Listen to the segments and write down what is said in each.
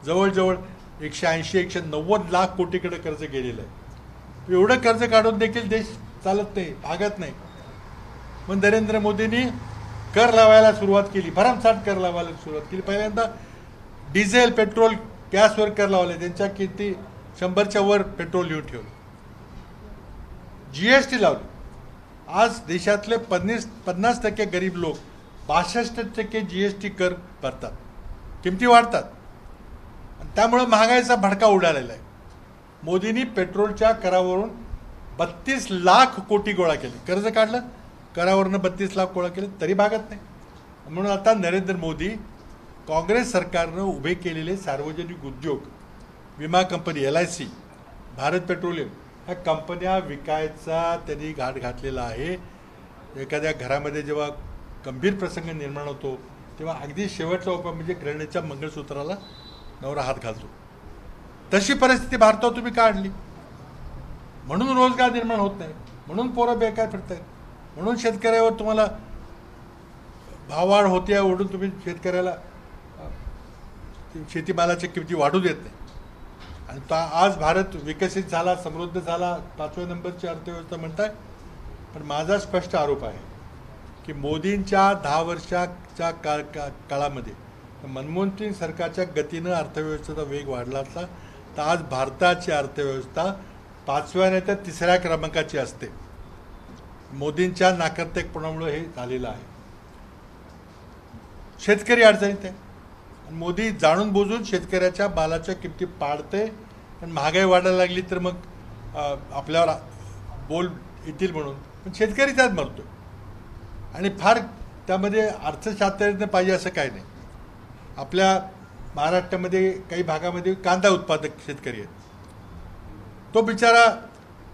जवळजवळ 180-190 लाख कोटीकडे कर्ज गेलेलं आहे. एवढं कर्ज काढून देखील देश चालत नाही, भागत नाही. मग नरेंद्र मोदींनी कर लावायला सुरुवात केली, भरमसाठ कर लावायला सुरुवात केली. पहिल्यांदा डिझेल, पेट्रोल, गॅसवर कर लावले, त्यांच्या किमती 100च्या वर पेट्रोल लिहून ठेवलं. GST लावली. आज देशातले 50% गरीब लोक 62% GST कर भरतात, किमती वाढतात. त्यामुळे महागाईचा भडका उडालेला आहे. मोदींनी पेट्रोलच्या करावरून 32 लाख कोटी गोळा केले. कर्ज काढलं, करावरनं 32 लाख गोळा केले, तरी भागत नाही. म्हणून आता नरेंद्र मोदी काँग्रेस सरकारनं उभे केलेले सार्वजनिक उद्योग, विमा कंपनी LIC, भारत पेट्रोलियम, ह्या कंपन्या विकायचा त्यांनी घाट घातलेला आहे. एखाद्या घरामध्ये जेव्हा गंभीर प्रसंग निर्माण होतो तेव्हा अगदी शेवटचा उपाय म्हणजे गृहिणीच्या मंगळसूत्राला नवरा हात घालतो. तशी परिस्थिती भारतात तुम्ही काढली. म्हणून रोजगार निर्माण होत नाही, म्हणून पोरं बेकार फिरत आहेत, म्हणून शेतकऱ्यावर तुम्हाला भाववाढ होते ओढून तुम्ही शेतकऱ्याला शेतीमालाच्या किमती वाढू देत नाही. आणि आज भारत विकसित झाला, समृद्ध झाला, 5व्या नंबरची अर्थव्यवस्था म्हणताय. पण माझा स्पष्ट आरोप आहे की मोदींच्या 10 वर्षाच्या काळामध्ये मनमोहन सिंग सरकारच्या गतीनं अर्थव्यवस्थेचा वेग वाढला असता तर आज भारताची अर्थव्यवस्था 5व्या नाही तर 3ऱ्या क्रमांकाची असते. मोदींच्या नाकर्तेपणामुळे हे झालेलं आहे. शेतकरी अडचणीत आहे. मोदी जाणून बुजून शेतकऱ्याच्या मालाच्या किमती पाडते. पण महागाई वाढायला लागली तर मग आपल्यावर बोल येतील म्हणून, पण शेतकरी त्यात मरतो. आणि फार त्यामध्ये अर्थशास्त्रज्ञ पाहिजे असं काही नाही. आपल्या महाराष्ट्रामध्ये काही भागामध्ये कांदा उत्पादक शेतकरी आहेत. तो बिचारा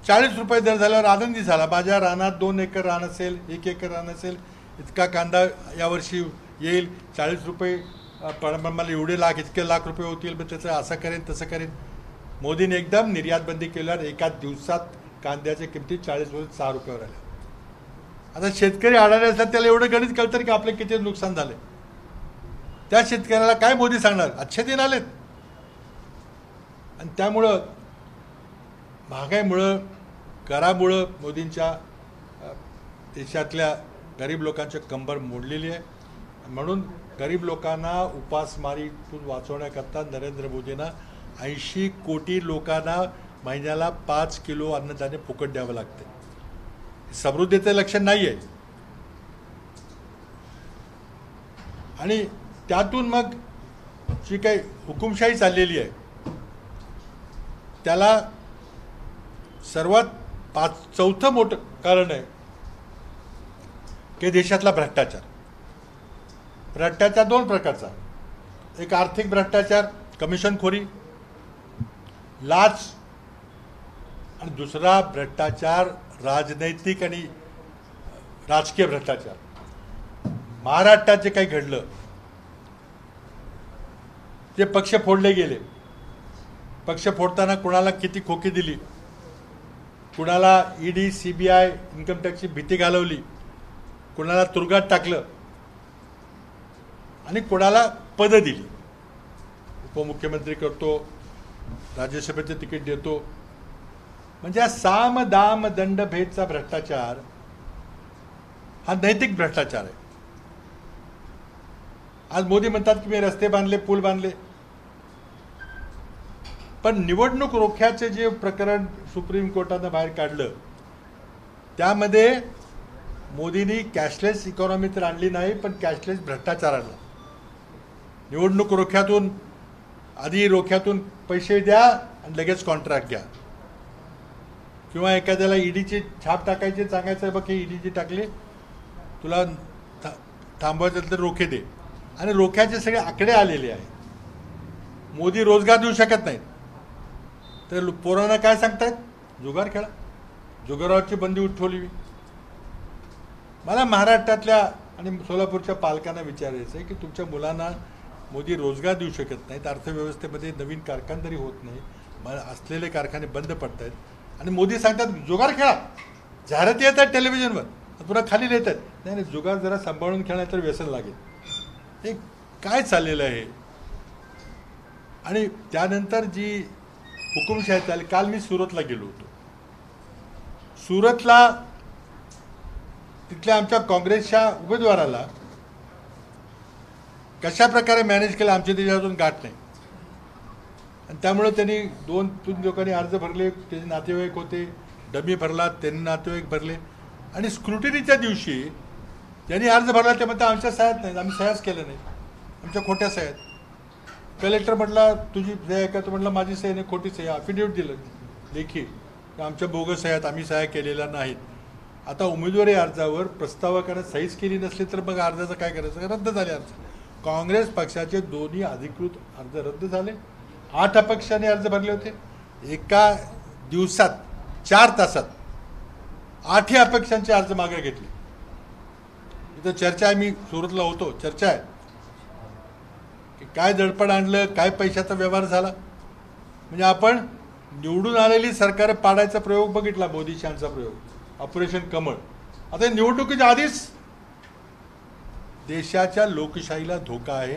40 रुपये दर झाल्यावर आनंदी झाला. माझ्या रानात 2 एकर रान असेल, 1 एकर रान असेल, इतका कांदा यावर्षी येईल, 40 रुपये मला एवढे लाख, इतके लाख रुपये होतील, मग त्याचं असं करेन तसं करेन. मोदीने एकदम निर्यात बंदी केल्यावर एका दिवसात कांद्याच्या किमती 40वरून 6 रुपयावर आल्या. आता शेतकरी आढळले असतात, त्याला एवढं गणित कळतं की आपले किती नुकसान झाले. त्या शेतकऱ्याला काय मोदी सांगणार, अच्छे दिन आलेत. आणि त्यामुळं महागाईमुळं, करामुळं मोदींच्या देशातल्या गरीब लोकांची कंबर मोडलेली आहे. म्हणून गरीब लोकांना उपासमारीतून वाचवण्याकरता नरेंद्र मोदींना 80 कोटी लोकांना महिन्याला 5 किलो अन्नधान्य फुकट द्यावं लागते. समृद्धीचं लक्षण नाही आहे. आणि त्यातून मग जी काही हुकुमशाही चाललेली आहे त्याला सर्वात चौथं मोठं कारण आहे की देशातला भ्रष्टाचार. भ्रष्टाचार 2 प्रकारचा. एक आर्थिक भ्रष्टाचार, कमिशनखोरी, लाच, आणि दुसरा भ्रष्टाचार राजनैतिक आणि राजकीय भ्रष्टाचार. महाराष्ट्रात जे काही घडलं, जे पक्ष फोडले गेले, पक्ष फोडताना कुणाला किती खोकी दिली, कुणाला ED, CBI, इन्कम टॅक्सची भीती घालवली, कुणाला तुरुंगात टाकलं आणि कोणाला पदं दिली. उपमुख्यमंत्री करतो, राज्यसभेचं तिकीट देतो. म्हणजे हा साम दाम दंड भेदचा भ्रष्टाचार हा नैतिक भ्रष्टाचार आहे. आज मोदी म्हणतात की मी रस्ते बांधले, पूल बांधले, पण निवडणूक रोख्याचे जे प्रकरण सुप्रीम कोर्टानं बाहेर काढलं त्यामध्ये मोदींनी कॅशलेस इकॉनॉमी तर आणली नाही, पण कॅशलेस भ्रष्टाचार आणला. निवडणूक रोख्यातून, आधी रोख्यातून पैसे द्या आणि लगेच कॉन्ट्रॅक्ट घ्या. किंवा एखाद्याला EDची छाप टाकायची, सांगायचं बघ हे EDची टाकले, तुला थांबवायचं तर रोखे दे. आणि रोख्याचे सगळे आकडे आलेले आहेत. मोदी रोजगार देऊ शकत नाहीत, तर पोरांना काय सांगतायत, जुगार खेळा. जुगारावरची बंदी उठवली. मला महाराष्ट्रातल्या आणि सोलापूरच्या पालकांना विचारायचं आहे की तुमच्या मुलांना मोदी रोजगार देऊ शकत नाहीत, अर्थव्यवस्थेमध्ये नवीन कारखानदारी होत नाही, असलेले कारखाने बंद पडत आहेत, आणि मोदी सांगतात जुगार खेळा. जाहिराती येतात टेलिव्हिजनवर, पुन्हा खाली येतात, नाही नाही जुगार जरा सांभाळून खेळण्यात तर व्यसन लागेल. हे काय चाललेलं आहे. आणि त्यानंतर जी हुकुमशाही झाली. काल मी सुरतला गेलो होतो. सुरतला तिथल्या आमच्या काँग्रेसच्या उमेदवाराला कशा प्रकारे मॅनेज केलं आमच्या त्याच्यातून गाठ नाही. आणि त्यामुळे त्यांनी 2-3 लोकांनी अर्ज भरले, त्याचे नातेवाईक होते, डमी भरला, त्यांनी नातेवाईक भरले. आणि स्क्रुटिनीच्या दिवशी ज्यांनी अर्ज भरला ते म्हणतात आमच्या सह्यात नाहीत, आम्ही सह्याच केल्या नाही, आमच्या खोट्या सह्यात. कलेक्टर म्हटला तुझी सही आहे का? तो म्हटलं माझी सही नाही, खोटी सही. अफिडेविट दिलं लेखी, आमच्या बोगस सह्यात, आम्ही सह्या केलेल्या नाहीत. आता उमेदवारी अर्जावर प्रस्तावकाने सहीच केली नसली तर मग अर्जाचं काय करायचं? रद्द झाले अर्ज. काँग्रेस पक्षाचे दोन्ही अधिकृत अर्ज रद्द झाले. 8 अपक्षांनी अर्ज भरले होते. एका दिवसात 4 तासात 8 अपक्षांचे अर्ज मागे घेतले. इथं चर्चा आहे, मी सुरतला होतो, चर्चा आहे की काय दडपण आणलं, काय पैशाचा व्यवहार झाला. म्हणजे आपण निवडून आलेली सरकार पाडायचा प्रयोग बघितला, मोदीशांचा प्रयोग, ऑपरेशन कमळ. आता निवडणुकीच्या आधीच देशाच्या लोकशाहीला धोका आहे,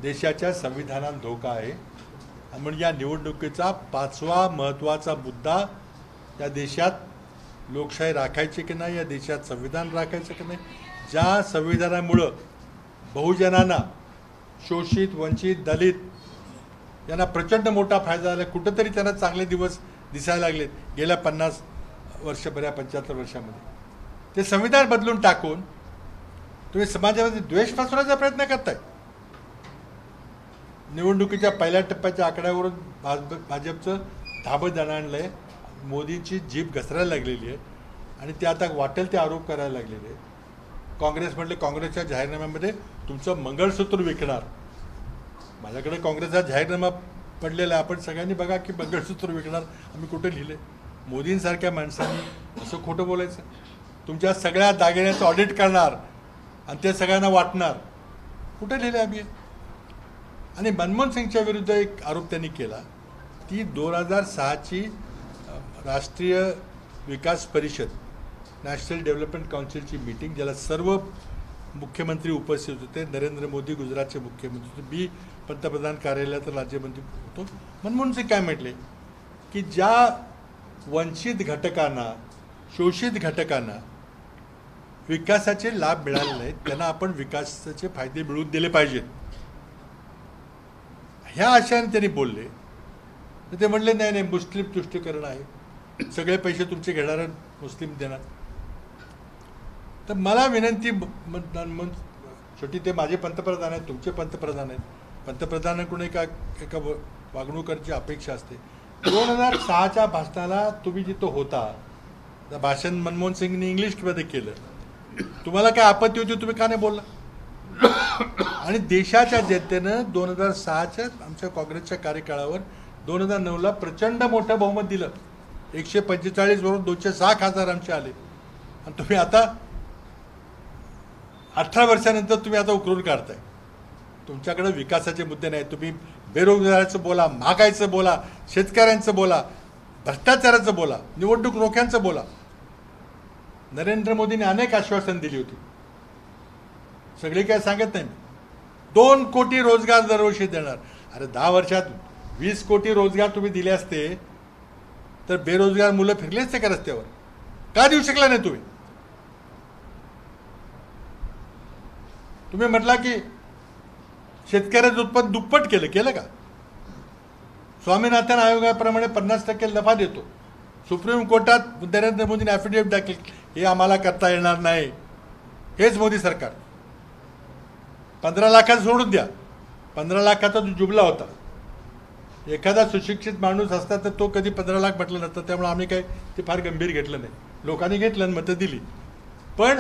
देशाच्या संविधानाला धोका आहे. म्हणजे या निवडणुकीचा 5वा महत्त्वाचा मुद्दा, या देशात लोकशाही राखायची की नाही, या देशात संविधान राखायचं की नाही. ज्या संविधानामुळं बहुजनांना, शोषित, वंचित, दलित यांना प्रचंड मोठा फायदा झाला, कुठंतरी त्यांना चांगले दिवस दिसायला लागलेत गेल्या 50 वर्षभऱ्या 75 वर्षामध्ये. ते संविधान बदलून टाकून तुम्ही समाजामध्ये द्वेष पसरवायचा प्रयत्न करताय. निवडणुकीच्या पहिल्या टप्प्याच्या आकड्यावरून भाजपचं धाबं दणाणलंय, मोदींची जीभ घसरायला लागलेली आहे आणि ते आता वाटेल ते आरोप करायला लागलेले आहे. काँग्रेस म्हटले काँग्रेसच्या जाहीरनाम्यामध्ये तुमचं मंगळसूत्र विकणार. माझ्याकडे काँग्रेसचा जाहीरनामा पडलेला आहे, आपण सगळ्यांनी बघा की मंगळसूत्र विकणार आम्ही कुठे लिहिले. मोदींसारख्या माणसांनी असं खोटं बोलायचं? तुमच्या सगळ्या दागिन्याचं ऑडिट करणार आणि ते सगळ्यांना वाटणार, कुठे लिहिले आम्ही? आणि मनमोहन सिंगच्या विरुद्ध एक आरोप त्यांनी केला, ती 2006ची राष्ट्रीय विकास परिषद, नॅशनल डेव्हलपमेंट काउन्सिलची मीटिंग, ज्याला सर्व मुख्यमंत्री उपस्थित होते. नरेंद्र मोदी गुजरातचे मुख्यमंत्री होते, मी पंतप्रधान कार्यालयात राज्यमंत्री होतो. मनमोहन सिंग काय म्हटले की ज्या वंचित घटकांना, शोषित घटकांना विकासाचे लाभ मिळाले नाहीत त्यांना आपण विकासाचे फायदे मिळवून दिले पाहिजेत, ह्या आशयाने त्यांनी बोलले. तर ते म्हणले नाही नाही, मुस्लिम तुष्टीकरण आहे, सगळे पैसे तुमचे घेणारे मुस्लिम देणार. तर मला विनंती, शेवटी ते माझे पंतप्रधान आहेत, तुमचे पंतप्रधान आहेत, पंतप्रधानाकडून एका वागणुकीची अपेक्षा असते. 2006च्या भाषणाला तुम्ही जिथं होता, त्या भाषण मनमोहन सिंगनी इंग्लिशमध्ये केलं, तुम्हाला काय आपत्ती होती? तुम्ही का नाही बोलला? आणि देशाच्या जनतेनं 2006च्या आमच्या काँग्रेसच्या कार्यकाळावर 2009ला प्रचंड मोठं बहुमत दिलं. 145 वरून 206 खासदार आमचे आले. आणि तुम्ही आता 18 वर्षानंतर तुम्ही आता उकरून काढताय. तुमच्याकडे विकासाचे मुद्दे नाही. तुम्ही बेरोजगाराचं बोला, महागाईचं बोला, शेतकऱ्यांचं बोला, भ्रष्टाचाराचं बोला, निवडणूक रोख्यांचं बोला. नरेंद्र मोदींनी अनेक आश्वासन दिली होती, सगळी काय सांगत नाही. 2 कोटी रोजगार दरवर्षी देणार. अरे 10 वर्षात 20 कोटी रोजगार तुम्ही दिले असते तर बेरोजगार मुलं फिरले असते का रस्त्यावर? का देऊ शकला नाही तुम्ही? तुम्ही म्हटला की शेतकऱ्याचं उत्पन्न दुप्पट केलं का? स्वामीनाथन आयोगाप्रमाणे 50% नफा देतो. सुप्रीम कोर्टात नरेंद्र मोदींनी ॲफिडेव्हिट दाखल, हे आम्हाला करता येणार नाही. हेच मोदी सरकार. 15 लाखात सोडून द्या, 15 लाखाचा जो जुबला होता, एखादा सुशिक्षित माणूस असता तर तो कधी 15 लाख म्हटलं नसतं. त्यामुळे आम्ही काही ते फार गंभीर घेतलं नाही. लोकांनी घेतलं आणि मतं दिली. पण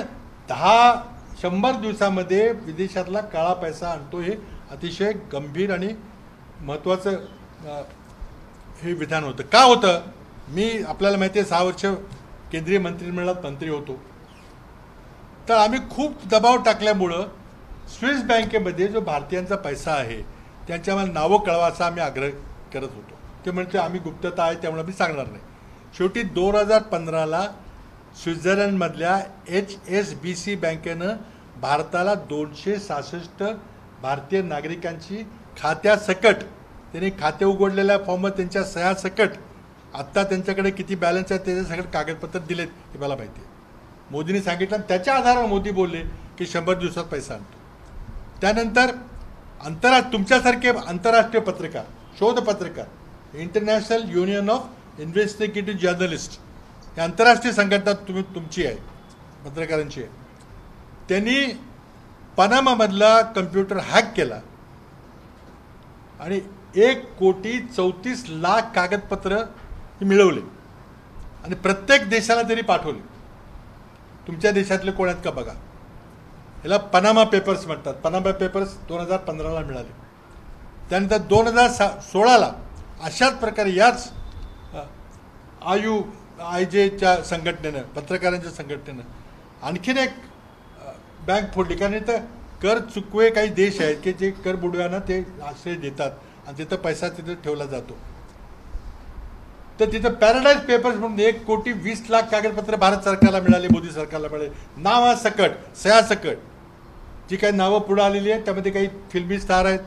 100 दिवसामध्ये विदेशातला काळा पैसा आणतो, हे अतिशय गंभीर आणि महत्त्वाचं हे विधान होतं. का होतं? मी आपल्याला माहिती आहे 6 वर्ष केंद्रीय मंत्रिमंडळात मंत्री होतो. तर आम्ही खूप दबाव टाकल्यामुळं स्विस बँकेमध्ये जो भारतीयांचा पैसा आहे त्यांच्या मला नावं कळवा असा आम्ही आग्रह करत होतो. ते म्हणते आम्ही गुप्तता आहे त्यामुळे आम्ही सांगणार नाही. शेवटी 2015ला स्वित्झर्लंडमधल्या HSBC बँकेनं भारताला 266 भारतीय नागरिकांची खात्यासकट त्यांनी खाते उघडलेल्या फॉर्मवर त्यांच्या सह्या सकट आत्ता त्यांच्याकडे किती बॅलन्स आहे त्याचे सगळे कागदपत्र दिलेत हे मला माहिती आहे. मोदींनी सांगितलं आणि त्याच्या आधारावर मोदी बोलले की 100 दिवसात पैसा आणतो. त्यानंतर तुमच्यासारखे आंतरराष्ट्रीय पत्रकार, शोध पत्रकार, international union of investigative journalist, ही आंतरराष्ट्रीय संघटना तुमची आहे, पत्रकारांची आहे. त्यांनी पनामामधला कम्प्युटर हॅक केला आणि 1,34,00,000 कागदपत्र मिळवले आणि प्रत्येक देशाला त्यांनी पाठवले. तुमच्या देशातले कोण आहेत का बघा. याला पनामा पेपर्स म्हणतात. पनामा पेपर्स 2015ला मिळाले. त्यानंतर 2016ला अशाच प्रकारे याच IUIJच्या संघटनेनं, पत्रकारांच्या संघटनेनं आणखीन एक बँक फोडली. कारण इथं कर चुकवे काही देश आहेत की जे कर बुडव्यांना ते आश्रय देतात आणि तिथं पैसा तिथं ठेवला जातो. तर तिथं पॅराडाईज पेपर्स म्हणून 1,20,00,000 कागदपत्र भारत सरकारला मिळाले, मोदी सरकारला मिळाले. नावासकट, सह्यासकट जी काही नावं पुढे आलेली आहेत त्यामध्ये काही फिल्मी स्टार आहेत.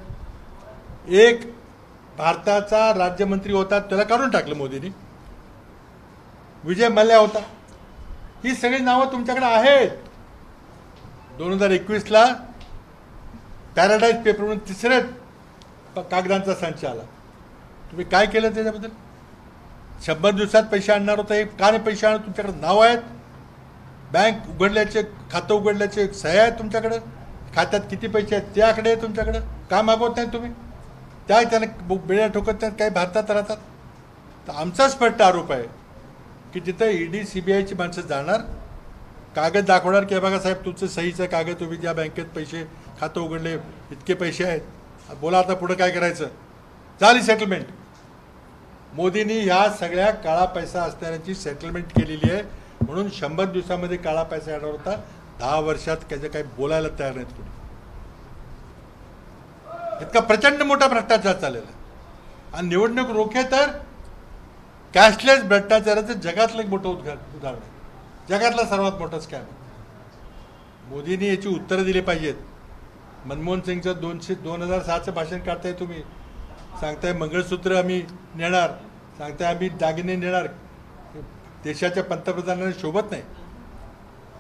एक भारताचा राज्यमंत्री होता त्याला काढून टाकलं मोदींनी. विजय मल्ल्या होता. ही सगळी नावं तुमच्याकडे आहेत. 2021ला पॅराडाईज पेपर म्हणून तिसऱ्या कागदांचा संच आला. तुम्ही काय केलं त्याच्याबद्दल? 100 दिवसात पैसे आणणार होता, हे का नाही पैसे आणणार? तुमच्याकडे नाव आहेत, बँक उघडल्याचे, खातं उघडल्याचे सह्या आहेत तुमच्याकडे, खात्यात किती पैसे आहेत ते आकडे आहे तुमच्याकडे. का मागवत नाही तुम्ही? त्या त्यांना बेड्या ठोकत नाहीत, काही भारतात राहतात. तर आमचा स्पष्ट आरोप आहे की जिथं ED CBIची माणसं जाणार, कागद दाखवणार की बघा साहेब तुमचं सहीचं कागद, तुम्ही ज्या बँकेत पैसे खातं उघडले इतके पैसे आहेत, बोला आता पुढं काय करायचं, झाली सेटलमेंट. मोदींनी ह्या सगळ्या काळा पैसा असणाऱ्यांची सेटलमेंट केलेली आहे. म्हणून 100 दिवसामध्ये काळा पैसा येणार होता. 10 वर्षात त्याचं काही बोलायला तयार नाहीत कोणी. इतका प्रचंड मोठा भ्रष्टाचार चाललेला आहे. आणि निवडणूक रोखे तर कॅशलेस भ्रष्टाचाराचं जगातलं एक मोठं उदाहरण आहे. जगातला सर्वात मोठा स्कॅम. मोदींनी याची उत्तरं दिली पाहिजेत. मनमोहन सिंगचं 2006चं भाषण काढताय तुम्ही, सांगताय मंगळसूत्र आम्ही नेणार, सांगताय आम्ही दागिने नेणार. देशाच्या पंतप्रधानांना शोभत नाही.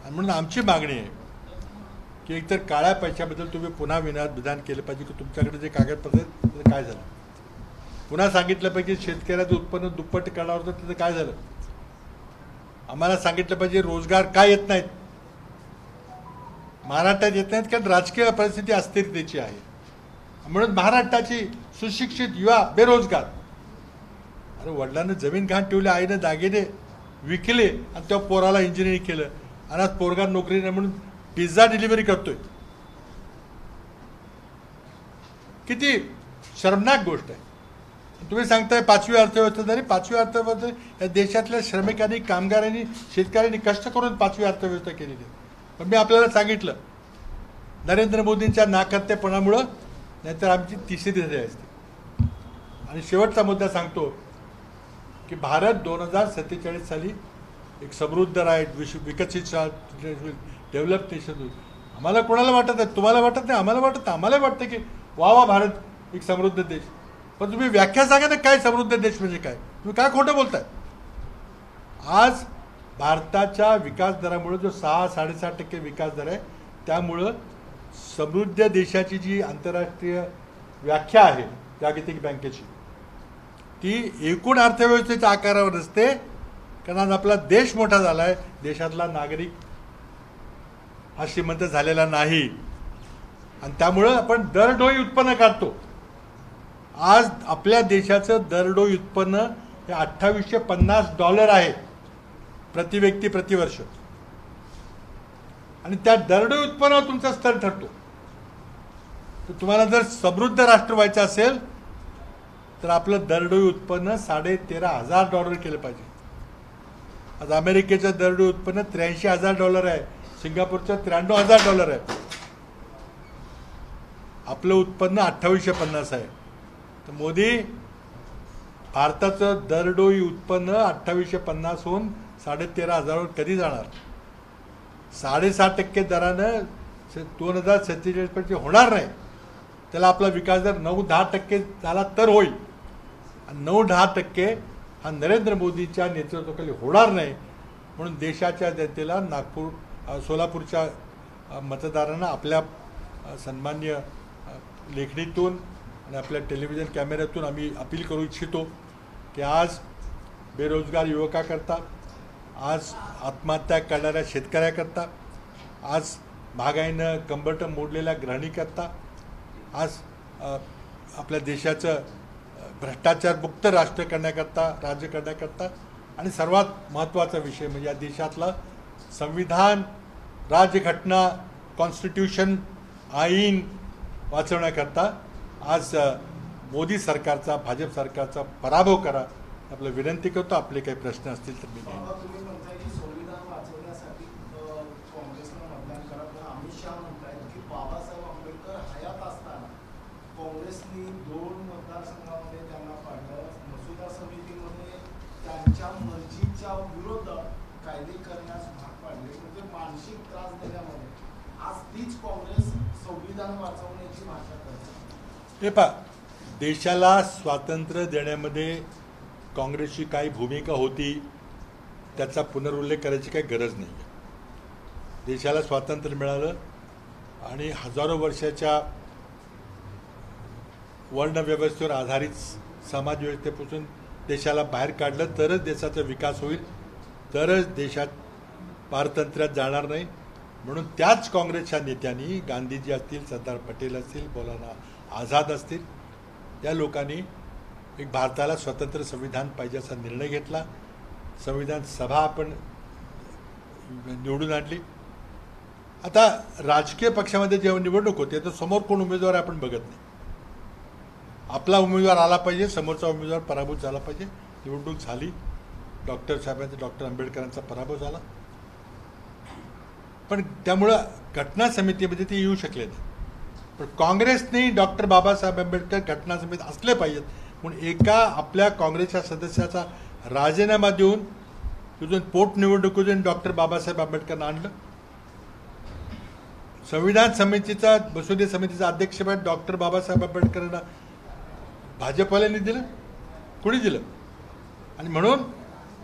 आणि म्हणून आमची मागणी आहे की एकतर काळ्या पैशाबद्दल तुम्ही पुन्हा विधान केलं पाहिजे की तुमच्याकडे जे कागदपत्र आहेत त्याचं काय झालं. पुन्हा सांगितलं पाहिजे शेतकऱ्याचं उत्पन्न दुप्पट करणार होतं त्याचं काय झालं. आम्हाला सांगितलं पाहिजे रोजगार काय येत नाहीत, महाराष्ट्रात येत नाहीत कारण राजकीय परिस्थिती अस्थिरतेची आहे. म्हणून महाराष्ट्राची सुशिक्षित युवा बेरोजगार. अरे वडिलांना जमीन घाण ठेवली, आईनं दागिने विकले आणि त्या पोराला इंजिनिअरिंग केलं आणि आज पोरगा नोकरी नाही म्हणून पिझ्झा डिलिव्हरी करतोय. किती शर्मनाक गोष्ट आहे. तुम्ही सांगताय 5वी अर्थव्यवस्था झाली. 5वी अर्थव्यवस्था या देशातल्या श्रमिकांनी, कामगारांनी, शेतकऱ्यांनी कष्ट करून 5वी अर्थव्यवस्था केलेली आहे. पण मी आपल्याला सांगितलं नरेंद्र मोदींच्या नाकर्तेपणामुळं, नाहीतर आमची तिसरी झाली असते. आणि शेवटचा मुद्दा सांगतो की भारत 2047 साली एक समृद्ध राष्ट्र, विकसित डेव्हलप नेशन होईल. आम्हाला कोणाला वाटत आहे? तुम्हाला वाटत नाही, आम्हाला वाटत नाही. आम्हाला वाटतं की वा भारत एक समृद्ध देश. पण तुम्ही व्याख्या सांगा ना, काय समृद्ध देश म्हणजे काय? तुम्ही काय खोटं बोलताय? आज भारताच्या विकास दरामुळे जो 6-6.5% विकास दर आहे, त्यामुळं समृद्ध देशाची जी आंतरराष्ट्रीय व्याख्या आहे जागतिक बँकेची, ती एकूण अर्थव्यवस्थेच्या आकारावर नसते. कारण आज आपला देश मोठा झाला आहे, देशातला नागरिक हा श्रीमंत झालेला नाही. आणि त्यामुळं आपण दरडोई उत्पन्न काढतो. आज आपल्या देशाचं दरडोई उत्पन्न हे $2850 आहे प्रति व्यक्ती प्रतिवर्ष. आणि त्या दरडोई उत्पन्नावर तुमचा स्तर ठरतो. तर तुम्हाला जर समृद्ध राष्ट्र व्हायचं असेल तर आपलं दरडोई उत्पन्न $13,500 केलं पाहिजे. आज अमेरिकेचं दरडोई उत्पन्न $83,000 आहे, सिंगापूरचं $93,000 आहे. आपलं उत्पन्न 2850 आहे. तर मोदी भारताचं दरडोई उत्पन्न 2850 होऊन 13,500 कधी जाणार? 6.5% दरानं 2047 पर्यंत होणार नाही. त्याला आपला विकास जर 9-10% झाला तर होईल. 9-10% हा नरेंद्र मोदींच्या नेतृत्वाखाली होणार नाही. म्हणून देशाच्या जनतेला सोलापूरच्या मतदारांना आपल्या सन्मान्य लेखणीतून आणि आपल्या टेलिव्हिजन कॅमेऱ्यातून आम्ही अपील करू इच्छितो की आज बेरोजगार युवकाकरता, आज आत्महत्या करणाऱ्या शेतकऱ्याकरता, आज महागाईनं कंबरटं मोडलेल्या गृहिणीकरता, आज आपल्या देशाचं भ्रष्टाचारमुक्त राज्य करण्याकरता आणि सर्वात महत्त्वाचा विषय म्हणजे या देशातला संविधान, राज्यघटना, कॉन्स्टिट्यूशन, आईन वाचवण्याकरता आज मोदी सरकारचा, भाजप सरकारचा पराभव करा आपलं विनंती करतो. आपले काही प्रश्न असतील तर मी घेईन. संविधान वाचवण्यासाठी काँग्रेसनं मतदान करा, पण अमित शहा म्हणतायत की बाबासाहेब आंबेडकर हयात असताना काँग्रेसनी 2 मतदारसंघामध्ये त्यांना पाडलं. मसुदा समितीमध्ये त्यांच्या मर्जीच्या विरोधात कायदे करण्यास भाग पाडले. म्हणजे मानसिक त्रास देण्यामध्ये आज तीच काँग्रेस संविधान वाचवण्याची भाषा करते. हे पहा, देशाला स्वातंत्र्य देण्यामध्ये काँग्रेसची काही भूमिका होती त्याचा पुनरुल्लेख करायची काही गरज नाही आहे. देशाला स्वातंत्र्य मिळालं आणि हजारो वर्षाच्या वर्णव्यवस्थेवर आधारित समाजव्यवस्थेपासून देशाला बाहेर काढलं तरच देशाचा विकास होईल, तरच देशात पारतंत्र्यात जाणार नाही. म्हणून त्याच काँग्रेसच्या नेत्यांनी, गांधीजी असतील, सरदार पटेल असतील, मौलाना आझाद असतील, या लोकांनी एक भारताला स्वतंत्र संविधान पाहिजे असा निर्णय घेतला. संविधान सभा आपण निवडून आणली. आता राजकीय पक्षामध्ये जेव्हा निवडणूक होते तर समोर कोण उमेदवार आपण बघत नाही. आपला उमेदवार आला पाहिजे, समोरचा उमेदवार पराभूत झाला पाहिजे. निवडणूक झाली, डॉक्टर आंबेडकरांचा पराभव झाला, पण त्यामुळं घटना समितीमध्ये ते येऊ शकले नाही. पण काँग्रेसने डॉक्टर बाबासाहेब आंबेडकर घटना समितीत असले पाहिजेत म्हणून एका आपल्या काँग्रेसच्या सदस्याचा राजीनामा देऊन तिथून पोटनिवडणुकीतून डॉक्टर बाबासाहेब आंबेडकरांना आणलं. संविधान समितीचा, मसुदे समितीचा अध्यक्षपद डॉक्टर बाबासाहेब आंबेडकरांना भाजपवाल्यांनी दिलं, कोणी दिलं? आणि म्हणून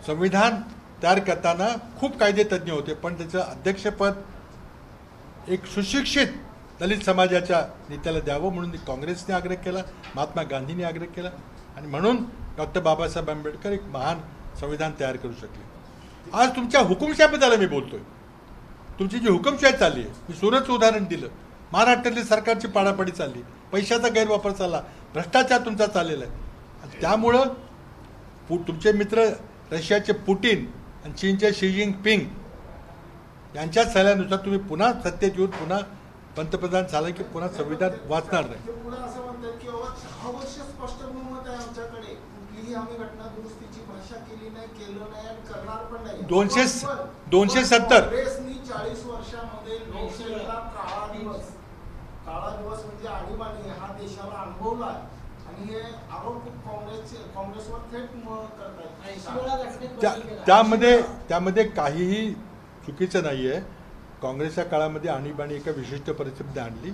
संविधान तयार करताना खूप कायदेतज्ञ होते, पण त्याचं अध्यक्षपद एक सुशिक्षित दलित समाजाच्या नेत्याला द्यावं म्हणून काँग्रेसने आग्रह केला, महात्मा गांधींनी आग्रह केला आणि म्हणून डॉक्टर बाबासाहेब आंबेडकर एक महान संविधान तयार करू शकले. आज तुमच्या हुकुमशाहीबद्दल मी बोलतोय. तुमची जी हुकुमशाही चालली आहे, मी सुरतचं उदाहरण दिलं. महाराष्ट्रातली सरकारची पाडापाडी चालली, पैशाचा गैरवापर चालला, भ्रष्टाचार तुमचा चाललेला आहे. त्यामुळं तुमचे मित्र रशियाचे पुटिन आणि चीनचे शी जिनपिंग यांच्या सल्ल्यानुसार तुम्ही पुन्हा सत्तेत येऊन पुन्हा पंतप्रधान झाला की पुन्हा संविधान वाचणार नाही. असं म्हणतात की 6 वर्ष स्पष्ट बहुमत आहे आमच्याकडे, कुठलीही आम्ही घटना दुरुस्तीची भाषा केली नाही, केलं नाही आणि करणार पण नाही. 270 काँग्रेसनी 40 वर्षामध्ये लोकशाहीला काळा दिवस म्हणजे आणीबाणी हा देशाला अनुभवला आहे आणि हे आरोप काँग्रेसवर थेट करतायत. त्यामध्ये काहीही चुकीचं नाही आहे. काँग्रेसच्या काळामध्ये आणीबाणी एका विशिष्ट परिस्थितीमध्ये आणली,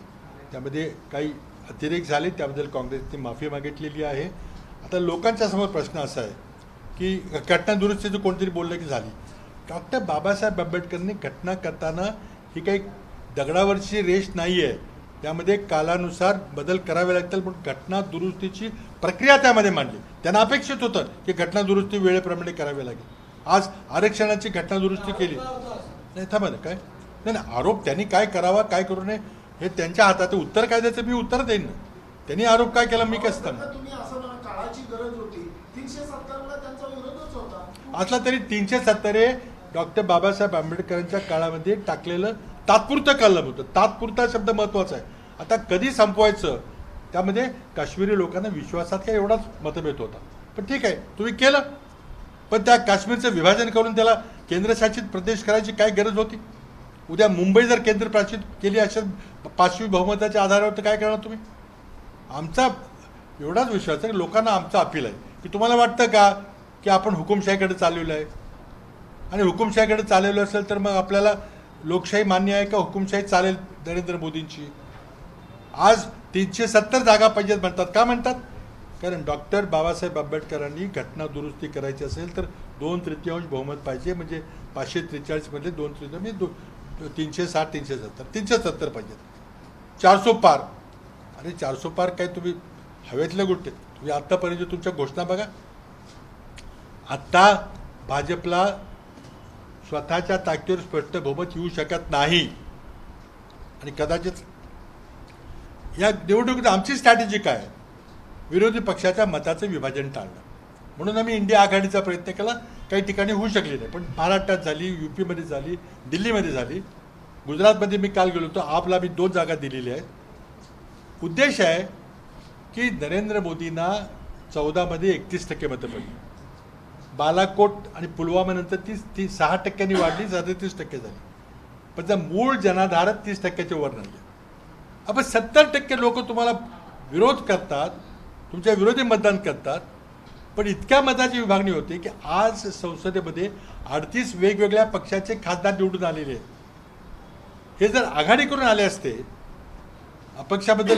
त्यामध्ये काही अतिरेक झाले, त्याबद्दल काँग्रेसने माफी मागितलेली आहे. आता लोकांच्या समोर प्रश्न असा आहे की घटना दुरुस्तीचं कोणतरी बोललं की झाली. डॉक्टर बाबासाहेब आंबेडकरने घटना करताना ही काही दगडावरची रेष नाही आहे, त्यामध्ये कालानुसार बदल करावे लागतील. पण घटना दुरुस्तीची प्रक्रिया त्यामध्ये मांडली. त्यांना अपेक्षित होतं की घटना दुरुस्ती वेळेप्रमाणे करावी लागेल. आज आरक्षणाची घटना दुरुस्ती केली नाही, थांबा ना, काय नाही, आरोप त्यांनी काय करावा काय करू नये हे त्यांच्या हातात. उत्तर काय द्यायचं मी उत्तर देईन ना. त्यांनी आरोप काय केला मी कसं सांगणार? काळाची गरज होती, 370ला त्यांचा विरोधच होता. असला तरी 370 डॉक्टर बाबासाहेब आंबेडकरांच्या काळामध्ये टाकलेलं तात्पुरतं कलम होतं. तात्पुरता शब्द महत्वाचा आहे. आता कधी संपवायचं त्यामध्ये काश्मीरी लोकांना विश्वासात काय एवढाच मतभेद होता. पण ठीक आहे, तुम्ही केलं, पण त्या काश्मीरचं विभाजन करून त्याला केंद्रशासित प्रदेश करायची काय गरज होती? उद्या मुंबई जर केंद्रशासित केली अशा 5वी बहुमताच्या आधारावर तर काय करणार तुम्ही? आमचा एवढाच विश्वास आहे, लोकांना आमचा अपील आहे की तुम्हाला वाटतं का की आपण हुकुमशाहीकडे चाललेलो आहे? आणि हुकुमशाहीकडे चाललेलो असेल तर मग आपल्याला लोकशाही मान्य आहे का हुकुमशाही चालेल नरेंद्र मोदींची? आज 370 जागा पाहिजेत म्हणतात. का म्हणतात? कारण डॉक्टर बाबासाहेब आंबेडकरांनी घटना दुरुस्ती करायची असेल तर 2/3 बहुमत पाहिजे. म्हणजे 543 मधले 2/3 म्हणजे 360 370 370 पाहिजेत. 400 पार. अरे 400 पार काय तुम्ही हवेतल्या गोष्टी. तुम्ही आत्तापर्यंत तुमच्या घोषणा बघा. आत्ता भाजपला स्वतःच्या ताकदीवर स्पष्ट बहुमत येऊ शकत नाही. आणि कदाचित या निवडणुकीत आमची स्ट्रॅटेजी काय आहे? विरोधी पक्षाच्या मताचं विभाजन टाळणं. म्हणून आम्ही इंडिया आघाडीचा प्रयत्न केला. काही ठिकाणी होऊ शकली नाही, पण महाराष्ट्रात झाली, UP-मध्ये झाली, दिल्लीमध्ये झाली, गुजरातमध्ये मी काल गेलो होतो. आपला मी 2 जागा दिलेल्या आहेत. उद्देश आहे की नरेंद्र मोदींना 14मध्ये 31% मतं पडली. बालाकोट आणि पुलवामानंतर ती 6% वाढली, 37% झाली. पण जर मूळ जनाधार 30%च्या वर नाही आहे. आपण 70% लोक तुम्हाला विरोध करतात, तुमच्या विरोधी मतदान करतात. पण इतक्या मताची विभागणी होते की आज संसदेमध्ये 38 वेगवेगळ्या पक्षाचे खासदार निवडून आलेले आहेत. हे जर आघाडी करून आले असते, अपक्षाबद्दल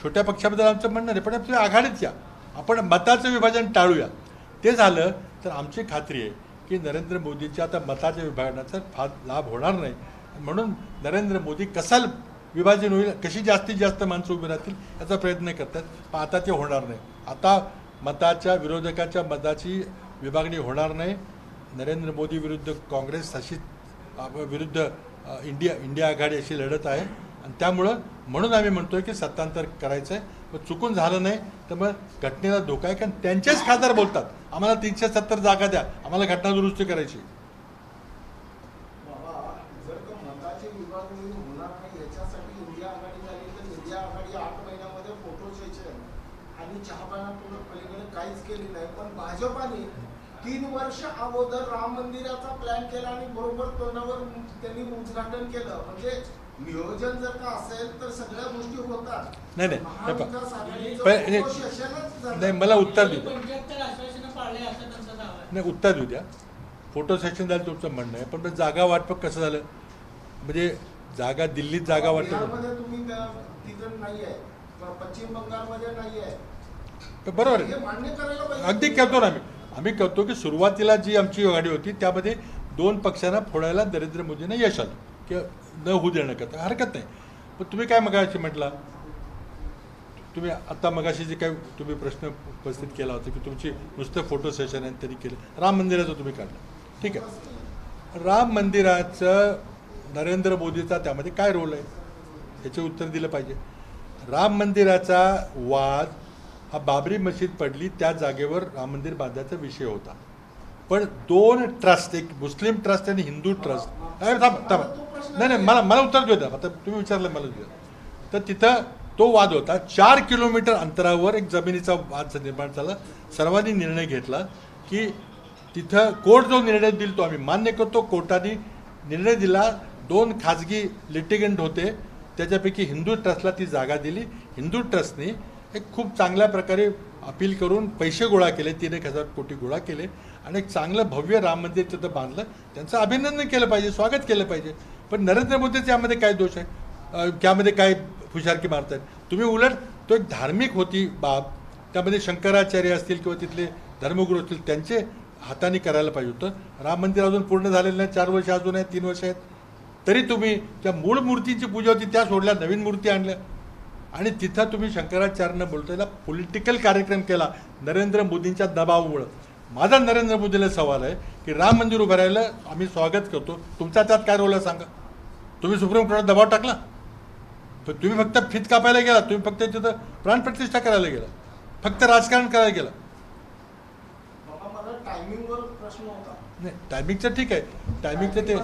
छोट्या पक्षाबद्दल आमचं म्हणणं नाही, पण आपल्या आघाडीत या, आपण मताचं विभाजन टाळूया. ते झालं तर आमची खात्री आहे की नरेंद्र मोदींच्या आता मताच्या विभाजनाचा फार लाभ होणार नाही. म्हणून नरेंद्र मोदी कसा विभाजन होईल, कशी जास्तीत जास्त माणसं उभी राहतील याचा प्रयत्न करतात. पण आता ते होणार नाही. आता मताच्या विरोधकाच्या मताची विभागणी होणार नाही. नरेंद्र मोदी विरुद्ध काँग्रेस अशी विरुद्ध इंडिया आघाडी अशी लढत आहे. आणि त्यामुळं म्हणून आम्ही म्हणतोय की सत्तांतर करायचं आहे. पण चुकून झालं नाही तर मग घटनेला धोका आहे. कारण त्यांचेच खासदार बोलतात आम्हाला 370 जागा द्या, आम्हाला घटना दुरुस्ती करायची. जर का मताची विभागणी होणार नाही याच्यासाठी इंडिया आघाडी झाली तर इंडिया आघाडी 8 महिन्यामध्ये फोटो सेशन आणि चहापानातून पलीकडे काहीच केली नाही. पण भाजपाने 3 वर्ष अगोदर राम मंदिराचा प्लॅन केला आणि बरोबर तोंडावर त्यांनी उद्घाटन केलं. म्हणजे नियोजन जर का असेल तर सगळ्या गोष्टी होतात. नाही मला उत्तर देऊ द्या. नाही उत्तर देऊ द्या. फोटो सेशन झालं तुमचं म्हणणं आहे, पण जागा वाटप कसं झालं? म्हणजे जागा दिल्लीत जागा वाटप तुम्ही तिथं नाही आहे, पश्चिम बंगालमध्ये नाही आहे, बरोबर आहे, मान्य करायला पाहिजे. अगदी करतो ना आम्ही करतो की सुरुवातीला जी आमची आघाडी होती त्यामध्ये 2 पक्षांना फोडायला नरेंद्र मोदींना यश आलं किंवा न होऊ देणं करता हरकत नाही. पण तुम्ही काय मगाशी म्हटला, तुम्ही आता मगाशी जे काही तुम्ही प्रश्न उपस्थित केला होता की तुमची नुसतं फोटो सेशन आहे त्यांनी केलं, राम मंदिराचं तुम्ही काढलं, ठीक आहे. राम मंदिराचं नरेंद्र मोदीचा त्यामध्ये काय रोल आहे याचे उत्तर दिलं पाहिजे. राम मंदिराचा वाद हा बाबरी मशीद पडली त्या जागेवर राम मंदिर बांधायचा विषय होता. पण 2 ट्रस्ट, एक मुस्लिम ट्रस्ट आणि हिंदू ट्रस्ट, नाही मला उत्तर देऊ द्या. आता तुम्ही विचारलं मला देऊ. तर तिथं तो वाद होता. 4 किलोमीटर अंतरावर एक जमिनीचा वाद निर्माण झाला. सर्वांनी निर्णय घेतला की तिथं कोर्ट जो निर्णय दिला तो आम्ही मान्य करतो. कोर्टाने निर्णय दिला. 2 खाजगी लिटिगंट होते, त्याच्यापैकी हिंदू ट्रस्टला ती जागा दिली. हिंदू ट्रस्टने एक खूप चांगल्या प्रकारे अपील करून पैसे गोळा केले, 3,000 कोटी गोळा केले आणि एक चांगलं भव्य राम मंदिर तिथं बांधलं. त्यांचं अभिनंदन केलं पाहिजे, स्वागत केलं पाहिजे. पण नरेंद्र मोदीचं यामध्ये काय दोष आहे? त्यामध्ये काय फुशारकी मारतायत तुम्ही? उलट तो एक धार्मिक होती बाब, त्यामध्ये शंकराचार्य असतील किंवा तिथले धर्मगुरू असतील त्यांचे हाताने करायला पाहिजे होतं. राम मंदिर अजून पूर्ण झालेलं नाही, 4 वर्ष अजून आहेत, 3 वर्ष आहेत, तरी तुम्ही त्या मूळ मूर्तीची पूजा होती त्या सोडल्या, नवीन मूर्ती आणल्या आणि तिथं तुम्ही शंकराचार्यांना बोलतो. याला पॉलिटिकल कार्यक्रम केला नरेंद्र मोदींच्या दबावामुळं. माझा नरेंद्र मोदीला सवाल आहे की राम मंदिर उभं राहिलं, आम्ही स्वागत करतो, तुमचा त्यात काय रोल आहे सांगा? तुम्ही सुप्रीम कोर्टात दबाव टाकला, पण तुम्ही फक्त फित कापायला गेला, तुम्ही फक्त तिथं प्राणप्रतिष्ठा करायला गेला, फक्त राजकारण करायला गेला. टायमिंगवर प्रश्न होता. नाही टायमिंगचं ठीक आहे, टायमिंगचं ते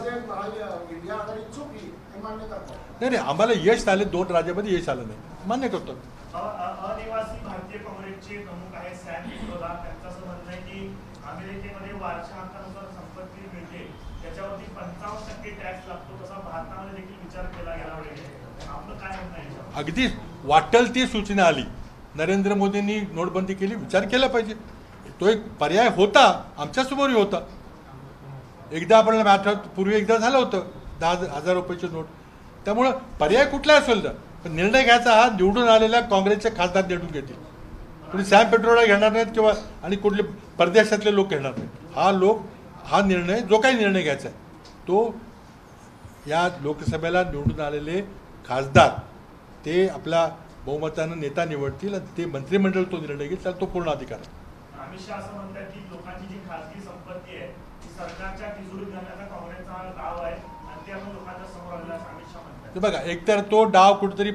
नाही आम्हाला यश आले, 2 राज्यामध्ये यश आलं नाही, मान्य करतो. अनिवासी भारतीय काँग्रेसचे प्रमुख आहेत सॅम पित्रोदा, त्यांचं असं म्हणणं आहे की अमेरिकेमध्ये वारसा हक्कानुसार संपत्ती मिळते त्याच्यावरती 55% टॅक्स लागतो, तसा भारतामध्ये देखील विचार केला गेला पाहिजे. आपलं काय म्हणणं आहे? अगदी वाटेल ती सूचना आली, नरेंद्र मोदींनी नोटबंदी केली, विचार केला पाहिजे. तो एक पर्याय होता, आमच्यासमोरही होता. एकदा आपल्याला आठवत पूर्वी एकदा झालं होतं 10,000 रुपयाची नोट. त्यामुळं पर्याय कुठला असेल तर पण निर्णय घ्यायचा हा निवडून आलेल्या काँग्रेसचे खासदार निवडून घेतील. कोणी सॅम पेट्रोला घेणार नाहीत किंवा आणि कुठले परदेशातले लोक घेणार नाहीत. हा निर्णय जो काही निर्णय घ्यायचा आहे तो या लोकसभेला निवडून आलेले खासदार ते आपल्या बहुमतानं नेता निवडतील आणि ते मंत्रिमंडळ तो निर्णय घेईल, त्याला तो पूर्ण अधिकार आहे. अमित शहा असं म्हणतात की लोकांची जी खासगी संपत्ती आहे ती सरकारच्या तिजोरीत घालण्याचा काँग्रेसचा हा डाव आहे आणि ते आपण लोकांच्या समोर आणलं असं अमित शहा म्हणतात. बघा, एकतर तो डाव कुठेतरी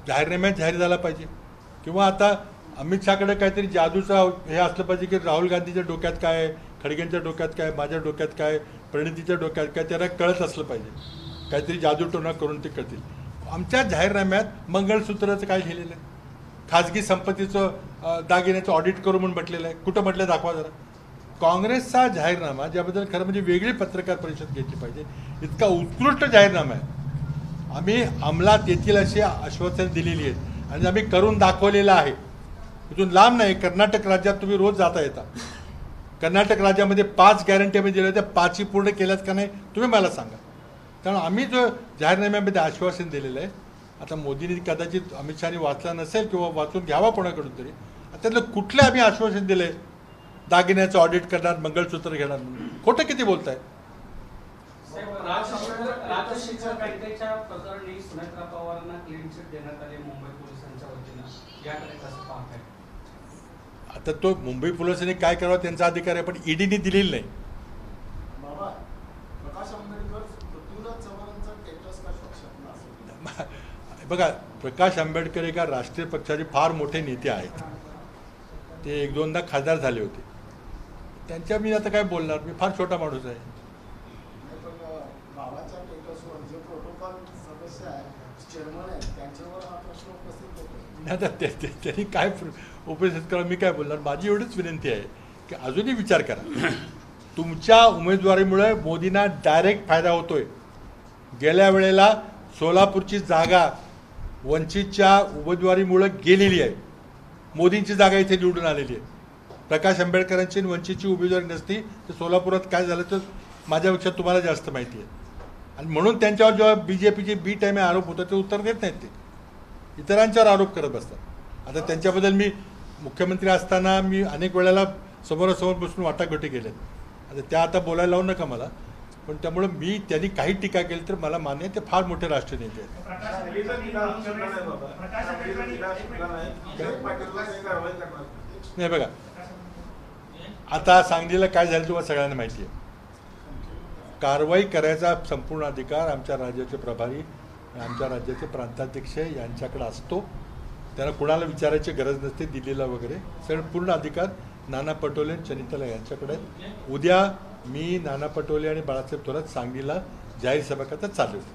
जाहीरनाम्यात जाहीर झाला पाहिजे किंवा आता अमित शहाकडे काहीतरी जादूचा हे असलं पाहिजे की राहुल गांधीच्या डोक्यात काय आहे, खडगेंच्या डोक्यात काय, माझ्या डोक्यात काय, प्रणितीच्या डोक्यात काय, त्यांना कळत असलं पाहिजे. काहीतरी जादूटोना करून ते कळतील. आमच्या जाहीरनाम्यात मंगळसूत्राचं काय लिहिलेलं आहे, खाजगी संपत्तीचं दागिन्याचं ऑडिट करू म्हणून म्हटलेलं आहे. कुठं म्हटलं दाखवा जरा. काँग्रेसचा जाहीरनामा ज्याबद्दल खरं म्हणजे वेगळी पत्रकार परिषद घेतली पाहिजे, इतका उत्कृष्ट जाहीरनामा आहे. आम्ही अंमलात येतील अशी आश्वासन दिलेली आहेत आणि आम्ही करून दाखवलेलं आहे. इथून लांब नाही, कर्नाटक राज्यात तुम्ही रोज जाता येता. कर्नाटक राज्यामध्ये 5 गॅरंटी आम्ही दिल्या त्या 5ही पूर्ण केल्यात का नाही तुम्ही मला सांगा. कारण आम्ही जो जाहीरनाम्यामध्ये आश्वासन दिलेलं आहे, आता मोदींनी कदाचित अमित शहानी वाचला नसेल किंवा वाचून घ्यावा कोणाकडून तरी, त्यातलं कुठलं आम्ही आश्वासन दिलं आहे दागिन्याचं ऑडिट करणार, मंगळसूत्र घेणार म्हणून? खोटं किती बोलताय? राजशिक्षण बँकेच्या प्रकरणी सुनेत्रा पवारांना क्लीन चिट देण्यात आली मुंबई पोलिसांच्या वतीनं, याकडे कसं पाहताय? आता तो मुंबई पोलिसांनी काय करावं त्यांचा अधिकार आहे, पण ईडीने दिलेली नाही. बाबा, प्रकाश आंबेडकर पृथ्वीराज चव्हाणांचा स्टेटस का लक्षात नसेल? बघा, प्रकाश आंबेडकर एका राष्ट्रीय पक्षाचे फार मोठे नेते आहेत. ते 1-2दा खासदार झाले होते. त्यांच्या मी आता काय बोलणार, मी फार छोटा माणूस आहे. गावाच्या स्टेटसवर जे प्रोटोकॉल सदस्य आहेत, चेअरमन आहेत, त्यांच्यावर हा प्रश्न उपस्थित होतो. नाही आता त्यांनी काय उपस्थित करा, मी काय बोलणार. माझी एवढीच विनंती आहे की अजूनही विचार करा. तुमच्या उमेदवारीमुळे मोदींना डायरेक्ट फायदा होतोय. गेल्या वेळेला सोलापूरची जागा वंचितच्या उमेदवारीमुळे गेलेली आहे. मोदींची जागा इथे निवडून आलेली आहे. प्रकाश आंबेडकरांची वंचितची उमेदवारी नसती तर सोलापुरात काय झालं तर माझ्यापेक्षा तुम्हाला जास्त माहिती आहे. आणि म्हणून त्यांच्यावर जेव्हा BJPचे बी टाईम आरोप होतात ते उत्तर देत नाहीत. ते इतरांच्यावर आरोप करत बसतात. आता त्यांच्याबद्दल मी मुख्यमंत्री असताना मी अनेक वेळेला समोरासमोर बसून वाटाघाटी केल्यात. आता त्या आता बोलायला लावू नका मला, पण त्यामुळे मी त्यांनी काही टीका केली तर मला मान्य आहे. ते फार मोठे राष्ट्रीय नेते आहेत. नाही बघा, आता सांगलीला काय झालं तुम्हाला सगळ्यांना माहिती आहे. कारवाई करायचा संपूर्ण अधिकार आमच्या राज्याचे प्रभारी, आमच्या राज्याचे प्रांताध्यक्ष यांच्याकडे असतो. त्यांना कुणाला विचारायची गरज नसते, दिल्लीला वगैरे. सगळं पूर्ण अधिकार नाना पटोले आणि चनिताला यांच्याकडे आहे. उद्या मी, नाना पटोले आणि बाळासाहेब थोरात सांगलीला जाहीर सभा करता चालू होते.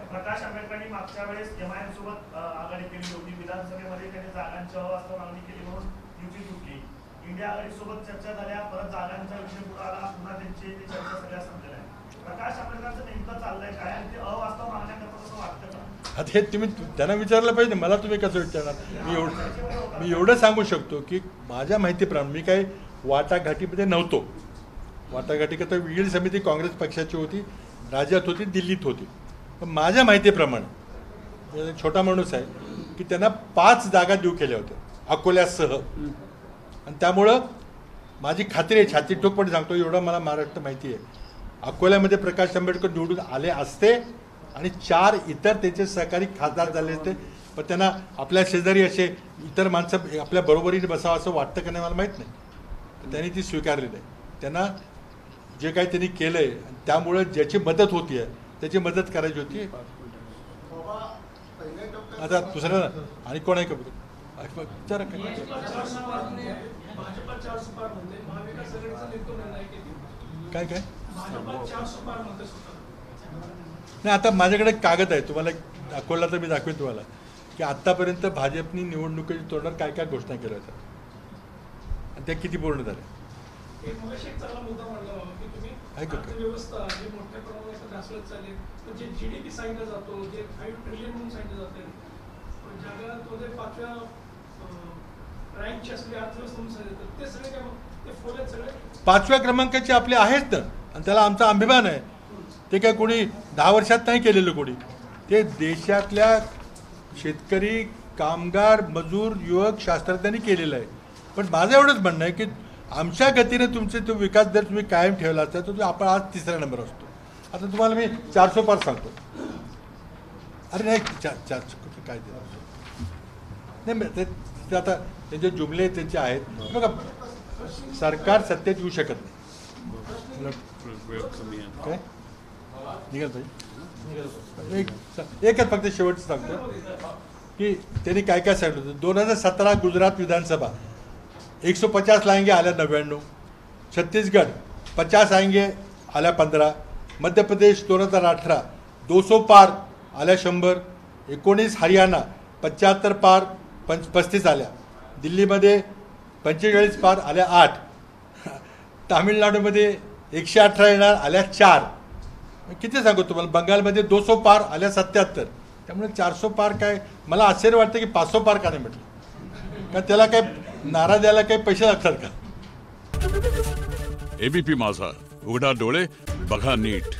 प्रकाश आंबेडकरांनी मागच्या वेळेस MIM सोबत आघाडी केली होती. विधानसभेमध्ये त्यांनी जागांची अवास्तव मागणी केली म्हणून युती तुटली. इंडिया आघाडी सोबत चर्चा झाल्या, परत जागांचा विषय पुढे आला, पुन्हा त्यांची चर्चा सगळ्या संपलेल्या आहे. प्रकाश आंबेडकरांचं नेमकं चाललंय काय आणि ते अवास्तव मागण्याकरता कसं वाटतं का? आता हे तुम्ही त्यांना विचारलं पाहिजे, मला तुम्ही कसं विचारणार? मी एवढं सांगू शकतो की माझ्या माहितीप्रमाणे मी काही वाटाघाटीमध्ये नव्हतो. वाटाघाटी करता वेगळी समिती काँग्रेस पक्षाची होती, राज्यात होती, दिल्लीत होती. पण माझ्या माहितीप्रमाणे छोटा माणूस आहे की त्यांना 5 जागा देऊ केल्या होत्या अकोल्यासह. आणि त्यामुळं माझी खात्री आहे, छाती ठोकपणे सांगतो, एवढं मला महाराष्ट्र माहिती आहे, अकोल्यामध्ये प्रकाश आंबेडकर निवडून आले असते आणि 4 इतर त्यांचे सहकारी खासदार झाले असते. पण त्यांना आपल्या शेजारी असे इतर माणसं आपल्या बरोबरीने बसावं असं वाटतं का नाही मला माहीत नाही. त्यांनी ती स्वीकारली नाही. त्यांना जे काही त्यांनी केलं आहे त्यामुळं ज्याची मदत होती आहे त्याची मदत करायची होती. आता दुसरं आणि कोण आहे का विचारा काय काय नाही. आता माझ्याकडे कागद आहे, तुम्हाला दाखवला तर मी दाखवेन तुम्हाला की आत्तापर्यंत भाजपनी निवडणुकीच्या तोंडावर काय काय घोषणा केल्या होत्या आणि त्या किती पूर्ण झाल्या. अर्थव्यवस्था जे मोठ्या प्रमाणात ढासळत चालली, जे GDP सांगितलं जातो, जे 5 ट्रिलियन म्हणून सांगितलं जाते, जगामध्ये 5व्या रँकची असलेली अर्थव्यवस्था म्हणून सांगितलं, ते सगळे काय ते फोन सगळे 5व्या क्रमांकाचे आपले आहेत ना. आणि त्याला आमचा अभिमान आहे. ते काय कोणी 10 वर्षात नाही केलेलं कोणी. ते देशातल्या शेतकरी, कामगार, मजूर, युवक, शास्त्रज्ञांनी केलेलं आहे. पण माझं एवढंच म्हणणं आहे की आमच्या गतीने तुमचे तो विकास जर तुम्ही कायम ठेवला असता तर आपण आज 3रा नंबर असतो. आता तुम्हाला मी 400 पार सांगतो. अरे नाही 400 कुठे काय ते नाही ते आता त्यांचे जुमले त्यांचे आहेत. बघा सरकार सत्तेत येऊ शकत नाही. काय निघाल पाहिजे. एकच फक्त शेवटचं सांगतो की त्यांनी काय काय सांगितलं होतं. 2017 गुजरात विधानसभा 150 लाएंगे आल्या 99, छत्तीसगड 50 आएंगे आल्या 15, मध्य प्रदेश 2018 200 पार आल्या 100, 19 हरियाणा 75 पार 35 आल्या, दिल्लीमध्ये 45 पार आल्या 8, तामिळनाडूमध्ये 118 येणार आल्या 4. किती सांगू तुम्हाला, बंगालमध्ये 200 पार आल्या 77. त्यामुळे 400 पार काय, मला आश्चर्य वाटतं की 500 पार का नाही म्हटलं. का त्याला काय नारा द्यायला काही पैसे लागतात का. एबीपी माझा, उघडा डोळे बघा नीट.